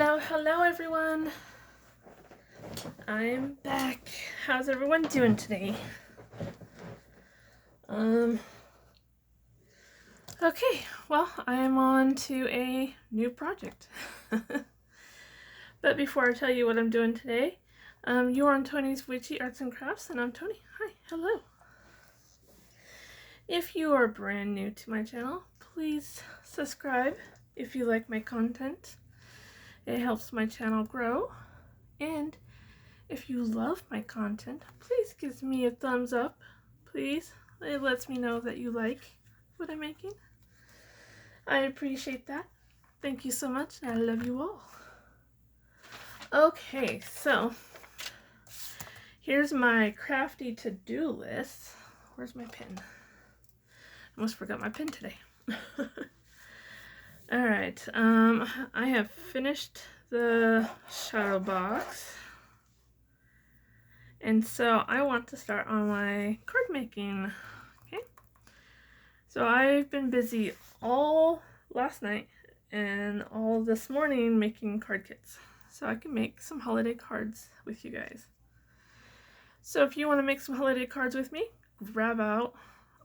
Hello everyone. I'm back. How's everyone doing today? Okay, well, I am on to a new project. But before I tell you what I'm doing today, you're on Tony's Witchy Arts and Crafts, and I'm Tony. Hi, hello. If you are brand new to my channel, please subscribe if you like my content. It helps my channel grow. And if you love my content, please give me a thumbs up, please. It lets me know that you like what I'm making. I appreciate that. Thank you so much, and I love you all. Okay, so here's my crafty to-do list. Where's my pen? I almost forgot my pen today. Alright, I have finished the shadow box. And so I want to start on my card making. Okay. So I've been busy all last night and all this morning making card kits. So I can make some holiday cards with you guys. So if you want to make some holiday cards with me, grab out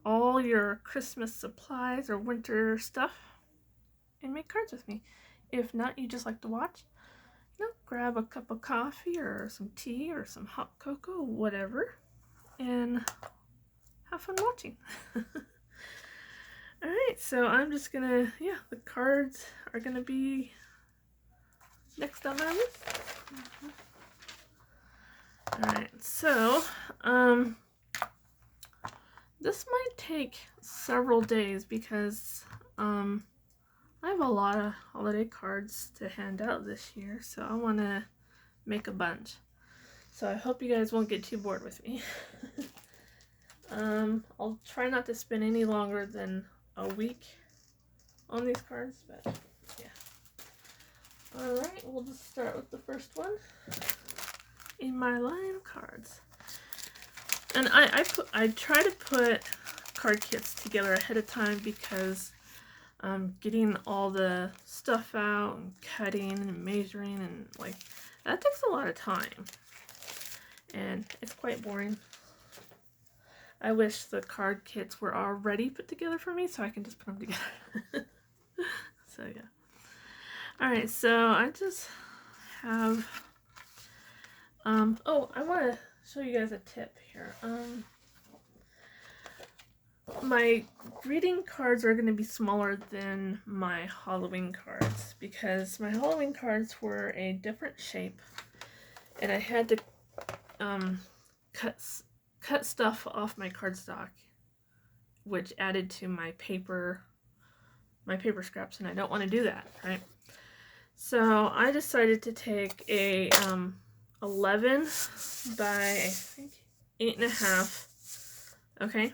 all your Christmas supplies or winter stuff and make cards with me. If not, you just like to watch, grab a cup of coffee or some tea or some hot cocoa, whatever, and have fun watching. Alright, so I'm just gonna, the cards are gonna be next on my list. Alright, so, this might take several days because, I have a lot of holiday cards to hand out this year, so I want to make a bunch. So I hope you guys won't get too bored with me. I'll try not to spend any longer than a week on these cards, but yeah. Alright, we'll just start with the first one in my line of cards. And I try to put card kits together ahead of time because getting all the stuff out and cutting and measuring and that takes a lot of time and it's quite boring. I wish the card kits were already put together for me so I can just put them together. So yeah. Alright, so I just have oh, I want to show you guys a tip here. My greeting cards are going to be smaller than my Halloween cards because my Halloween cards were a different shape and I had to cut stuff off my cardstock, which added to my paper scraps, and I don't want to do that, right? So I decided to take a 11 by I think 8.5, okay?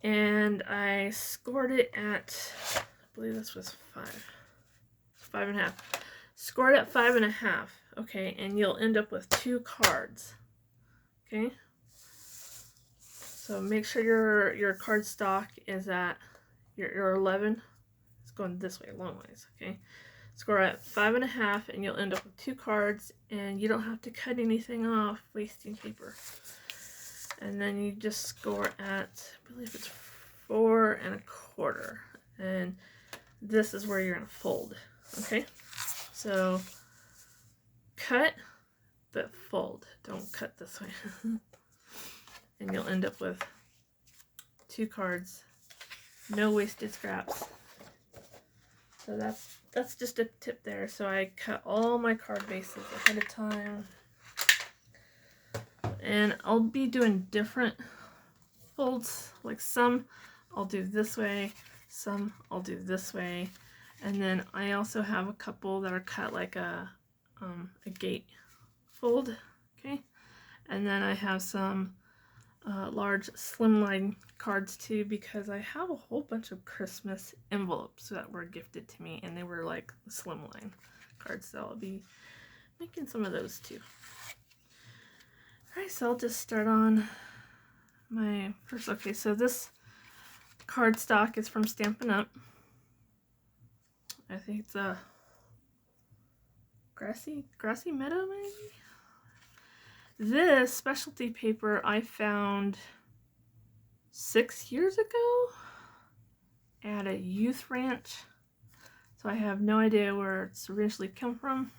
And I scored it at, I believe this was 5.5. Scored at 5.5, okay? And you'll end up with 2 cards, okay? So make sure your card stock is at your 11. It's going this way, long ways, okay? Score at 5.5, and you'll end up with 2 cards, and you don't have to cut anything off, wasting paper. And then you just score at, I believe it's 4.25, and this is where you're gonna fold. Okay, so cut but fold. Don't cut this way. And you'll end up with 2 cards, no wasted scraps. So that's just a tip there. So I cut all my card bases ahead of time. And I'll be doing different folds. Like some I'll do this way, some I'll do this way. And then I also have a couple that are cut like a gate fold, okay? And then I have some large slimline cards too because I have a whole bunch of Christmas envelopes that were gifted to me and they were like slimline cards, so I'll be making some of those too. Alright, so I'll just start on my first. Okay, so this cardstock is from Stampin' Up. I think it's a grassy meadow maybe. This specialty paper I found 6 years ago at a youth ranch, so I have no idea where it's originally come from.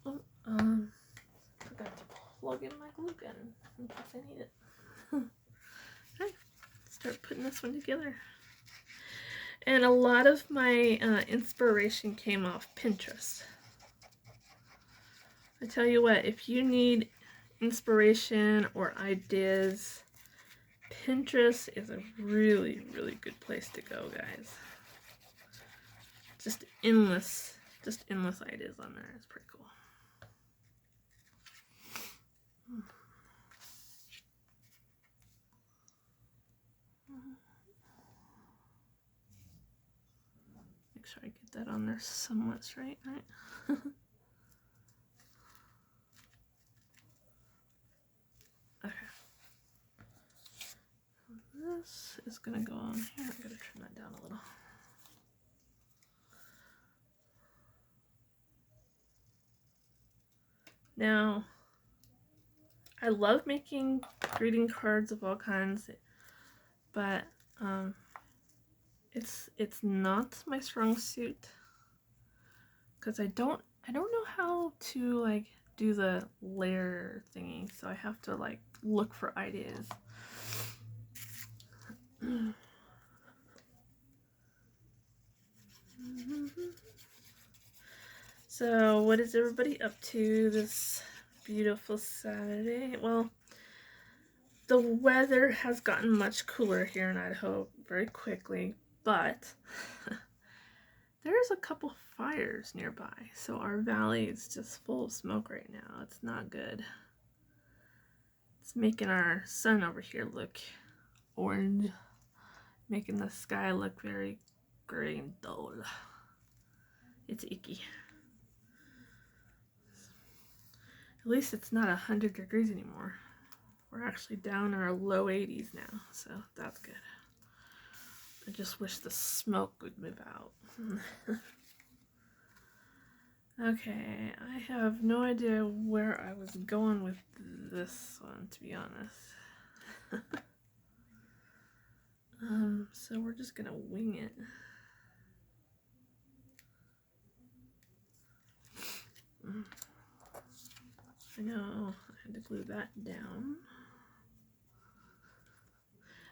So, forgot to plug in my glue gun in case I need it. Okay, start putting this one together. And a lot of my inspiration came off Pinterest. I tell you what, if you need inspiration or ideas, Pinterest is a really, really good place to go, guys. Just endless ideas on there. It's pretty cool. Make sure I get that on there somewhat straight, right? Okay. This is gonna go on here. I gotta turn that down a little. Now, I love making greeting cards of all kinds, but it's not my strong suit because I don't know how to like do the layer thingy, so I have to like look for ideas. So what is everybody up to this beautiful Saturday? Well, the weather has gotten much cooler here in Idaho very quickly, but there's a couple fires nearby, so our valley is just full of smoke right now. It's not good. It's making our sun over here look orange, making the sky look very gray and dull. It's icky. At least it's not 100 degrees anymore. We're actually down in our low 80s now, so that's good. I just wish the smoke would move out. Okay, I have no idea where I was going with this one, to be honest. So we're just gonna wing it. I know, I had to glue that down.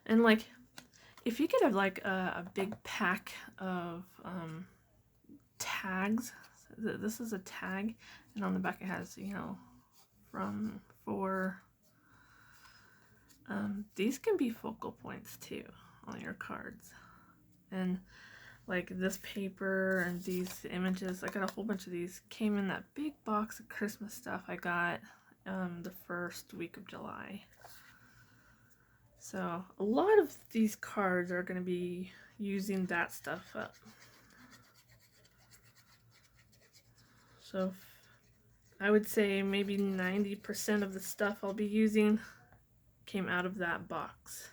And like, if you get a big pack of tags, this is a tag, and on the back it has, you know, these can be focal points too on your cards. And like this paper and these images, I got a whole bunch of these, came in that big box of Christmas stuff I got the first week of July. So a lot of these cards are going to be using that stuff up. So I would say maybe 90% of the stuff I'll be using came out of that box.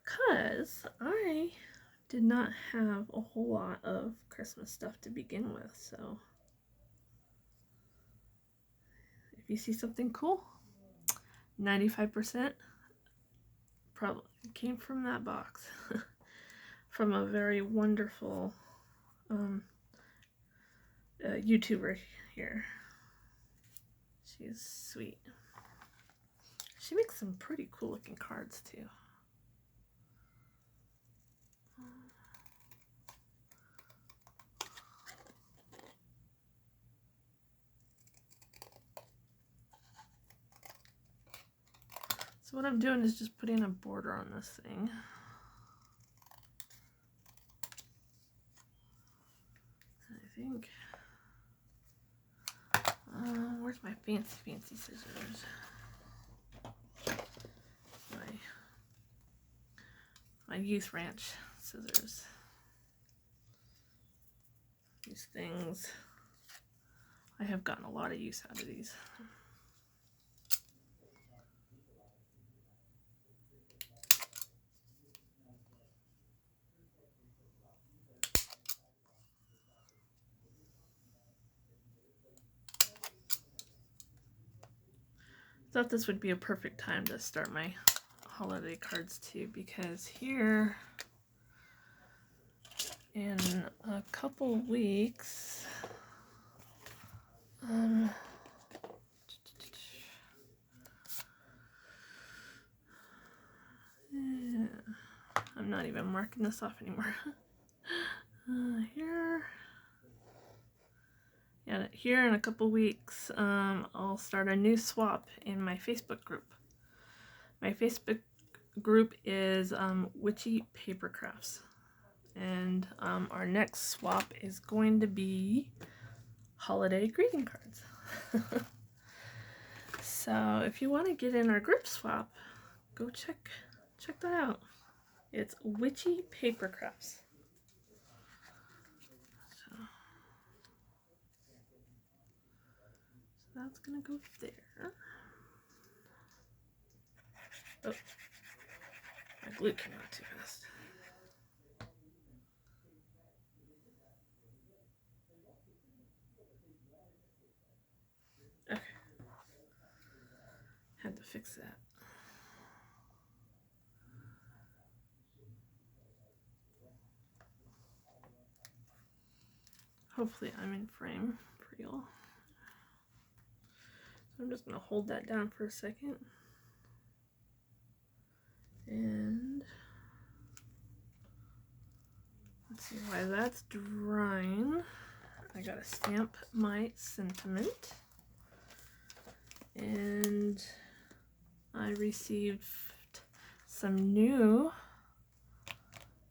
Because I did not have a whole lot of Christmas stuff to begin with, so if you see something cool, 95% probably came from that box. From a very wonderful YouTuber here. She's sweet. She makes some pretty cool looking cards too. So what I'm doing is just putting a border on this thing. I think, where's my fancy scissors? My youth ranch scissors. These things, I have gotten a lot of use out of these. Thought this would be a perfect time to start my holiday cards too, because here in a couple weeks, I'm not even marking this off anymore. Here in a couple weeks, I'll start a new swap in my Facebook group. My Facebook group is Witchy Paper Crafts, and our next swap is going to be holiday greeting cards. So if you want to get in our group swap, go check that out. It's Witchy Paper Crafts. So that's gonna go there. Oh, my glue came out too fast. Okay, had to fix that. Hopefully I'm in frame for y'all. So I'm just gonna hold that down for a second. And let's see, while that's drying, I gotta stamp my sentiment. And I received some new,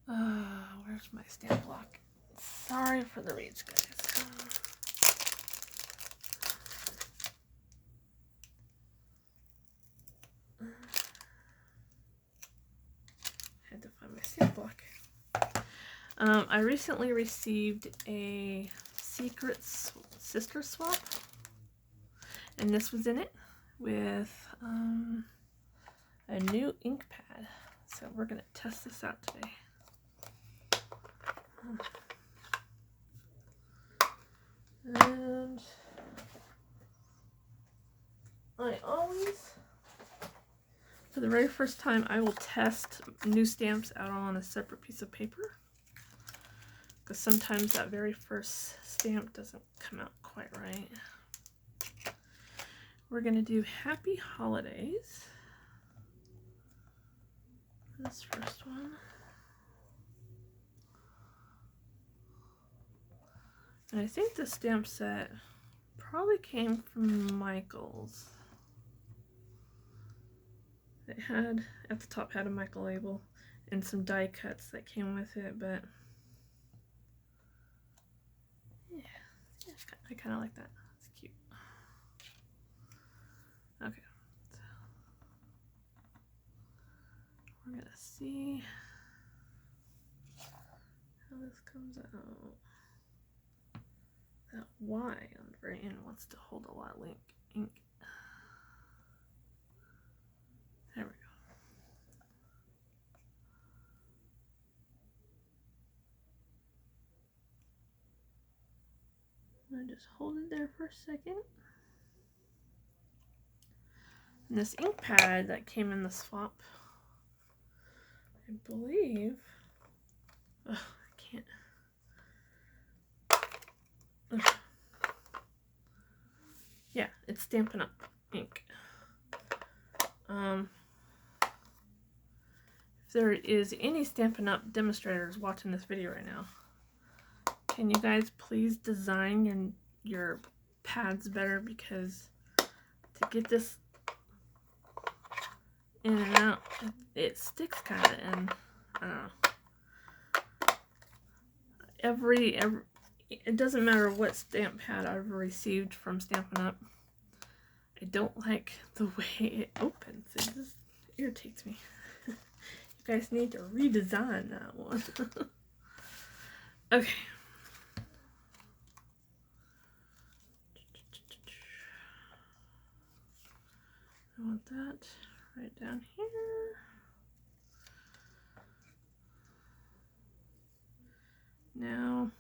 where's my stamp block? Sorry for the reach, guys. Had to find my stamp block. I recently received a secret sister swap, and this was in it with a new ink pad. So we're gonna test this out today. And I always, for the very first time, I will test new stamps out on a separate piece of paper, because sometimes that very first stamp doesn't come out quite right. We're gonna do Happy Holidays. This first one. And I think the stamp set probably came from Michaels. It had, at the top had a Michael label and some die cuts that came with it, but yeah, I kind of like that. It's cute. Okay, so we're gonna see how this comes out. That Y on the very end wants to hold a lot of ink. There we go. I just hold it there for a second. And this ink pad that came in the swap, I believe, I can't. Ugh. Yeah, it's Stampin' Up! Ink. If there is any Stampin' Up! Demonstrators watching this video right now, can you guys please design your pads better, because to get this in and out, it sticks kind of, and I don't know. It doesn't matter what stamp pad I've received from Stampin' Up! I don't like the way it opens. It just irritates me. You guys need to redesign that one. Okay. I want that right down here. Now,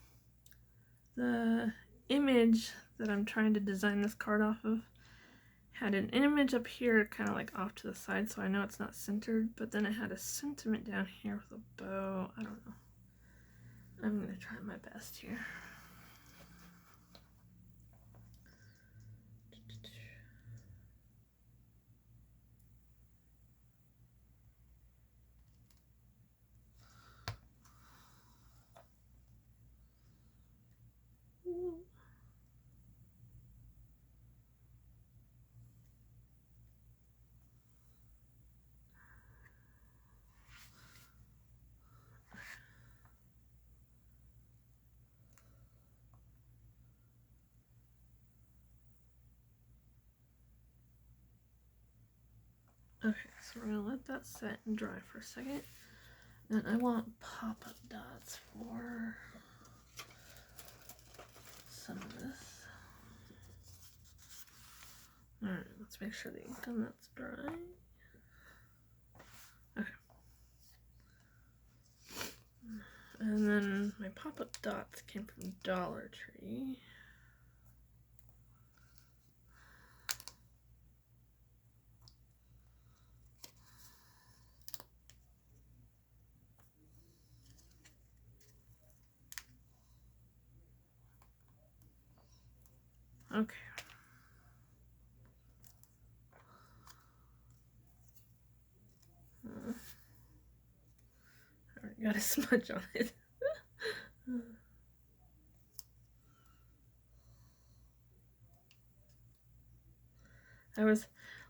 the image that I'm trying to design this card off of had an image up here kind of like off to the side, so I know it's not centered, but then it had a sentiment down here with a bow. I don't know. I'm going to try my best here. Okay, so we're gonna let that set and dry for a second. And I want pop-up dots for some of this. Alright, let's make sure the ink on that's dry. Okay. And then my pop-up dots came from Dollar Tree. Okay. I already got a smudge on it. I was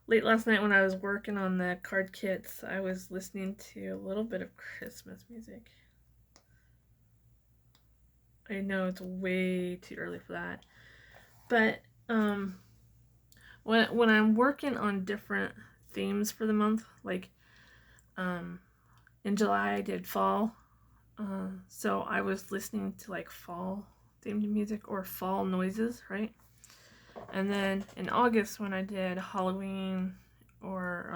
late last night when I was working on the card kits. I was listening to a little bit of Christmas music. I know it's way too early for that, but when I'm working on different themes for the month, like in July I did fall, so I was listening to like fall themed music or fall noises, right? And then in August when I did Halloween or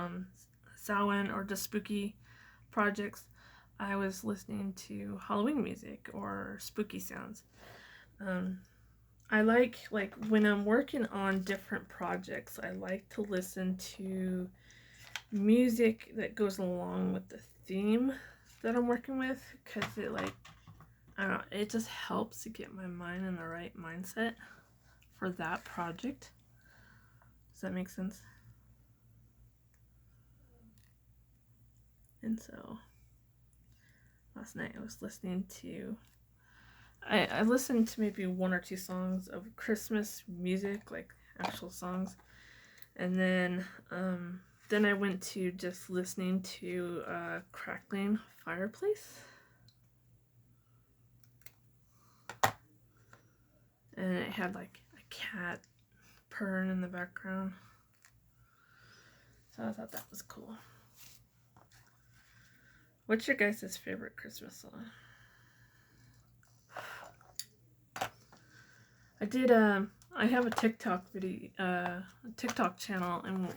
Samhain or just spooky projects, I was listening to Halloween music or spooky sounds. I like when I'm working on different projects, I like to listen to music that goes along with the theme that I'm working with, because it I don't know, it just helps to get my mind in the right mindset for that project. Does that make sense? And so last night I was listening to I listened to maybe one or two songs of Christmas music, like actual songs, and then I went to just listening to Crackling Fireplace, and it had like a cat purring in the background, so I thought that was cool. What's your guys' favorite Christmas song? I have a TikTok video, TikTok channel, and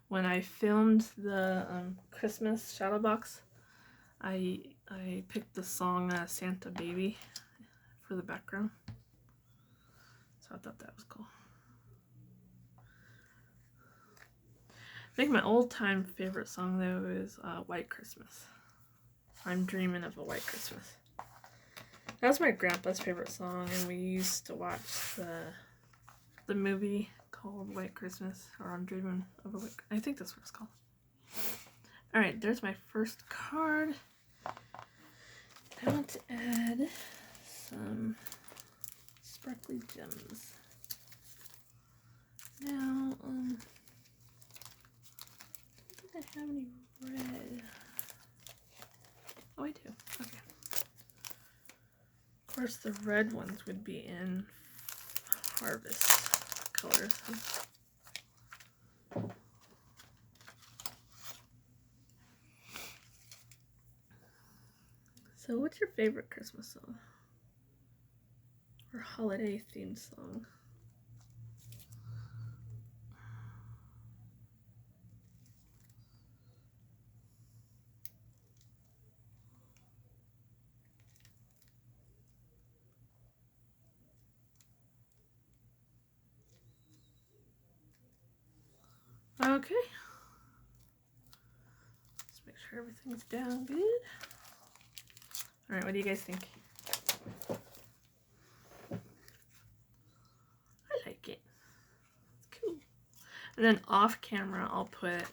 when I filmed the Christmas shadow box, I picked the song Santa Baby for the background, so I thought that was cool. I think my old-time favorite song though is White Christmas. I'm dreaming of a white Christmas. That was my grandpa's favorite song, and we used to watch the movie called White Christmas, or I'm Dreaming of a White. I think that's what it's called. All right, there's my first card. I want to add some sparkly gems. Now, I don't think I have any red. Oh, I do. Okay. Of course, the red ones would be in Harvest colors. So, what's your favorite Christmas song? Or holiday themed song? Okay. Let's make sure everything's down good. All right, what do you guys think? I like it. It's cool. And then off camera, I'll put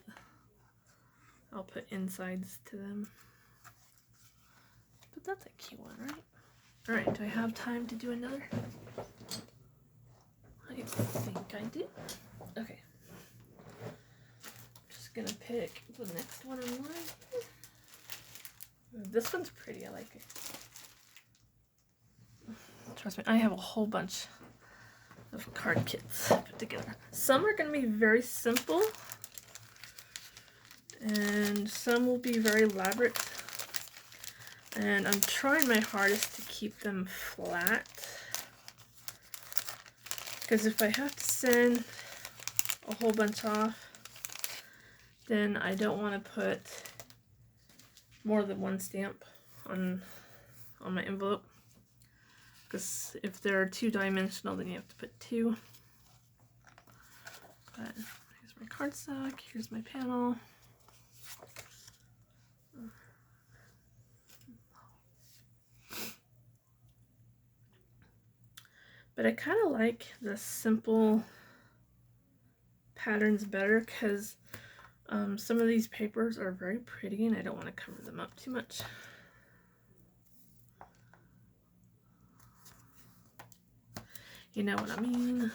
insides to them. But that's a cute one, right? All right, do I have time to do another? I think I do. Okay. Just gonna pick the next one in line. This one's pretty, I like it. Trust me, I have a whole bunch of card kits put together. Some are gonna be very simple, and some will be very elaborate. And I'm trying my hardest to keep them flat. Because if I have to send a whole bunch off, then I don't want to put more than one stamp on my envelope. Because if they're two-dimensional, then you have to put two. But here's my cardstock, here's my panel. But I kind of like the simple patterns better because some of these papers are very pretty and I don't want to cover them up too much. You know what I mean?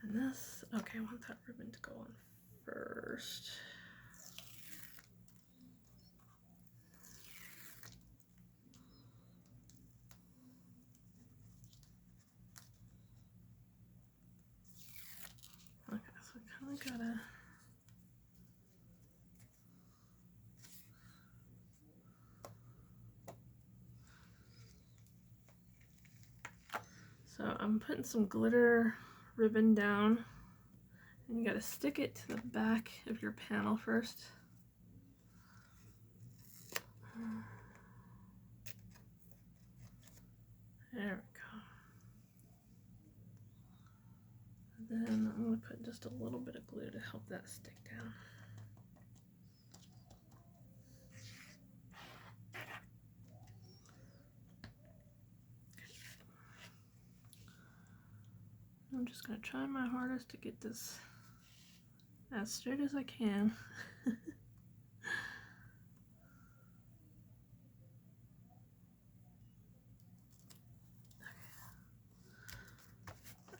And this, okay, I want that ribbon to go on first. Okay, so I kind of gotta... So I'm putting some glitter ribbon down, and you gotta stick it to the back of your panel first. There we go. And then I'm gonna put just a little bit of glue to help that stick down. I'm just gonna try my hardest to get this as straight as I can.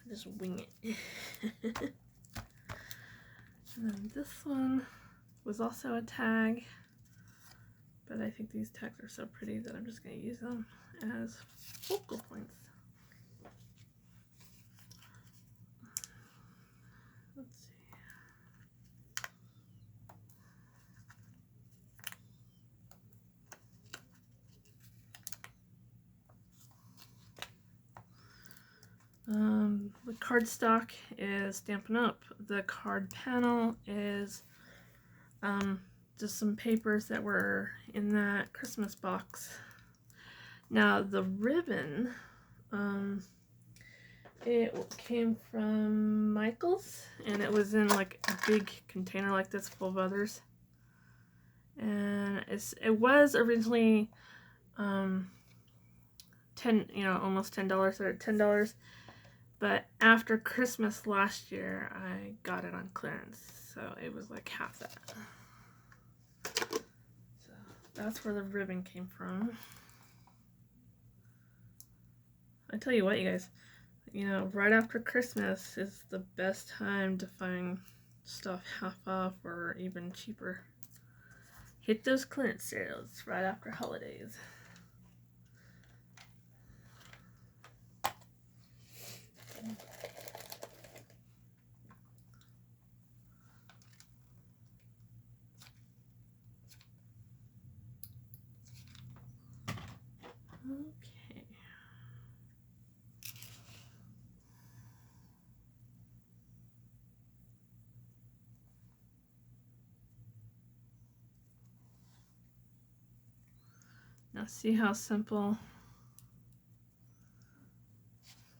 Just wing it. And then this one was also a tag, but I think these tags are so pretty that I'm just going to use them as focal points. Let's see. The cardstock is Stampin' Up. The card panel is just some papers that were in that Christmas box. Now the ribbon, it came from Michaels, and it was in like a big container like this full of others. And it was originally almost $10 or $10. But after Christmas last year, I got it on clearance, so it was like half that. So that's where the ribbon came from. I tell you what, you guys, right after Christmas is the best time to find stuff half off or even cheaper. Hit those clearance sales right after holidays. Okay. Now see how simple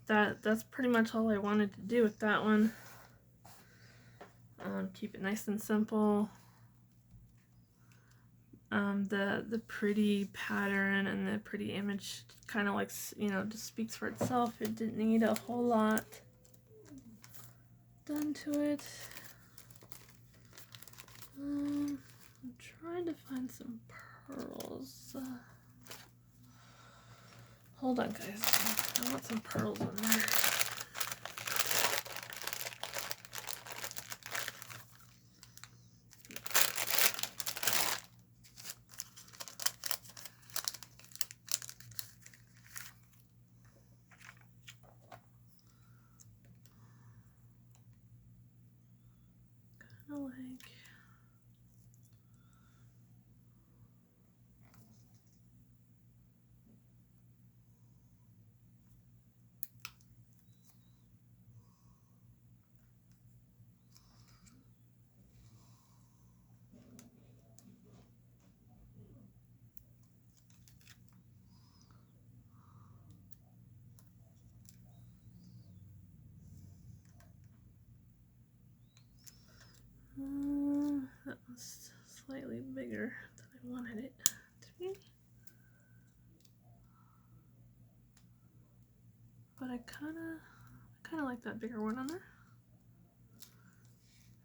that's pretty much all I wanted to do with that one. Keep it nice and simple. The pretty pattern and the pretty image kind of like, you know, just speaks for itself. It didn't need a whole lot done to it. I'm trying to find some pearls. Hold on, guys. I want some pearls in there. Kind of like. That was slightly bigger than I wanted it to be. But I kind of like that bigger one on there.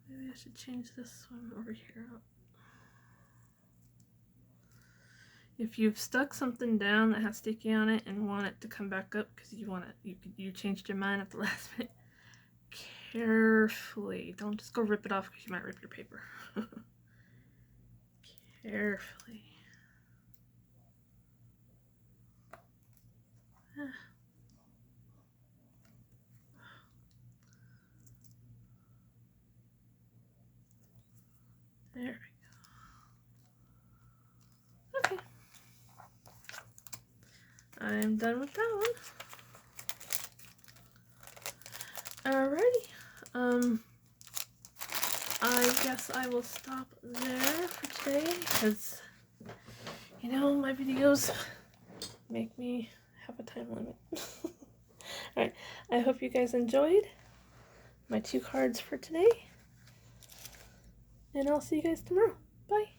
Maybe I should change this one over here up. If you've stuck something down that has sticky on it and want it to come back up because you changed your mind at the last minute, carefully. Don't just go rip it off because you might rip your paper. Carefully. There we go. Okay. I'm done with that one. Alrighty. I guess I will stop there for today because, you know, my videos make me have a time limit. Alright, I hope you guys enjoyed my 2 cards for today. And I'll see you guys tomorrow. Bye.